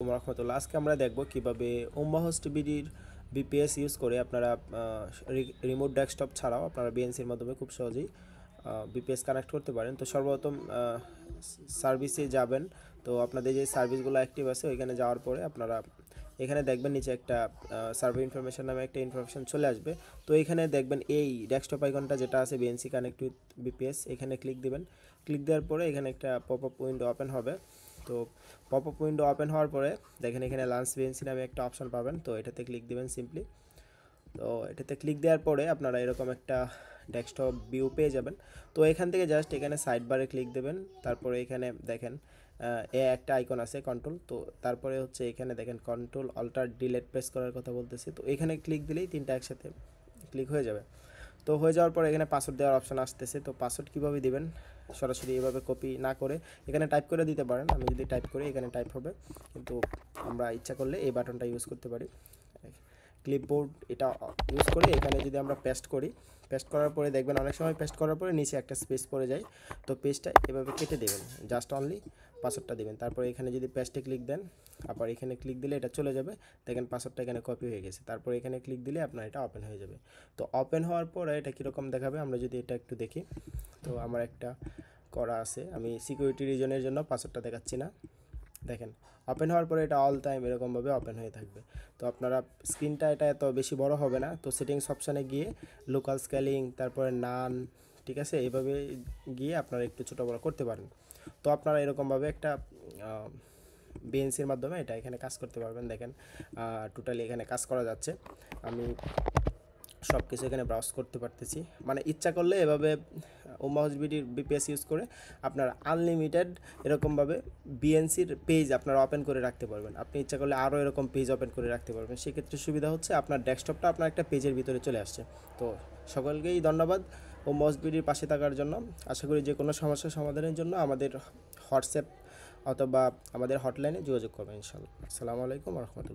রহমতুল্লাহ। আজকে আমরা দেখব কিভাবে উম্মা হোস্ট বিডির বিপিএস ইউজ করে আপনারা রিমোট ডেস্কটপ ছাড়াও আপনারা বিএনসির মাধ্যমে খুব সহজেই বিপিএস কানেক্ট করতে পারেন। তো সর্বপ্রথম সার্ভিসে যাবেন। তো আপনাদের যে সার্ভিসগুলো অ্যাক্টিভ আছে ওইখানে যাওয়ার পরে আপনারা এখানে দেখবেন নিচে একটা সার্ভার ইনফরমেশন নামে একটা ইনফরমেশন চলে আসবে। তো এখানে দেখবেন এই ডেস্কটপ আইকনটা যেটা আছে বিএনসি কানেক্ট উইথ বিপিএস, এখানে ক্লিক দিবেন। ক্লিক দেওয়ার পরে এখানে একটা পপ আপ উইন্ডো ওপেন হবে। তো পপ আপ উইন্ডো ওপেন হওয়ার পরে দেখেন এখানে লাঞ্চ বিএনসি নামে একটা অপশন পাবেন। তো এটাতে ক্লিক দিবেন সিম্পলি। তো এটাতে ক্লিক দেওয়ার পরে আপনারা এরকম একটা ডেস্কটপ ভিউ পেয়ে যাবেন। তো এখান থেকে জাস্ট এখানে সাইড বারে ক্লিক দেবেন। তারপরে এখানে দেখেন একটা আইকন আছে কন্ট্রোল। তো তারপরে হচ্ছে এখানে দেখেন কন্ট্রোল অল্টার ডিলেট প্রেস করার কথা বলতেছি। তো এখানে ক্লিক দিলেই তিনটা একসাথে ক্লিক হয়ে যাবে। তো হয়ে যাওয়ার পর এখানে পাসওয়ার্ড দেওয়ার অপশন আসতেছে। তো পাসওয়ার্ড কীভাবে দিবেন, সরাসরি এভাবে কপি না করে এখানে টাইপ করে দিতে পারেন। আমি যদি টাইপ করি এখানে টাইপ হবে, কিন্তু আমরা ইচ্ছা করলে এই বাটনটা ইউজ করতে পারি। ক্লিপবোর্ড এটা ইউজ করে এখানে যদি আমরা পেস্ট করি, পেস্ট করার পরে দেখবেন অনেক সময় পেস্ট করার পরে নিচে একটা স্পেস পড়ে যায়। তো পেজটা এভাবে কেটে দেবেন, জাস্ট অনলি পাসওয়ার্ডটা দেবেন। তারপরে এখানে যদি পেস্টে ক্লিক দেন, আবার এখানে ক্লিক দিলে এটা চলে যাবে। দেখেন পাসওয়ার্ডটা এখানে কপি হয়ে গেছে। তারপরে এখানে ক্লিক দিলে আপনার এটা ওপেন হয়ে যাবে। তো ওপেন হওয়ার পরে এটা কীরকম দেখাবে আমরা যদি এটা একটু দেখি। তো আমার একটা করা আছে, আমি সিকিউরিটি রিজনের জন্য পাসওয়ার্ডটা দেখাচ্ছি না। দেখেন ওপেন হওয়ার পরে এটা অল টাইম এরকমভাবে ওপেন হয়ে থাকবে। তো আপনারা স্ক্রিনটা এটা এত বেশি বড় হবে না। তো সেটিংস অপশানে গিয়ে লোকাল স্কেলিং, তারপরে নান, ঠিক আছে, এইভাবে গিয়ে আপনারা একটু ছোটো বড়ো করতে পারেন। তো আপনারা এরকমভাবে একটা বিএনসির মাধ্যমে এটা এখানে কাজ করতে পারবেন। দেখেন টোটালি এখানে কাজ করা যাচ্ছে। আমি সব কিছু এখানে ব্রাউজ করতে পারতেছি। মানে ইচ্ছা করলে এভাবে উম্মা হোস্ট বিডির বিপিএস ইউজ করে আপনার আনলিমিটেড এরকমভাবে বিএনসির পেজ আপনারা ওপেন করে রাখতে পারবেন। আপনি ইচ্ছা করলে আরও এরকম পেজ ওপেন করে রাখতে পারবেন। সেক্ষেত্রে সুবিধা হচ্ছে আপনার ডেস্কটপটা আপনার একটা পেজের ভিতরে চলে আসছে। তো সকলকেই ধন্যবাদ উম্মা হোস্ট বিডির পাশে থাকার জন্য। আশা করি যে কোনো সমস্যার সমাধানের জন্য আমাদের হোয়াটসঅ্যাপ অথবা আমাদের হটলাইনে যোগাযোগ করবেন ইনশাআল্লাহ। আসসালামু আলাইকুম রহমতুল্লাহ।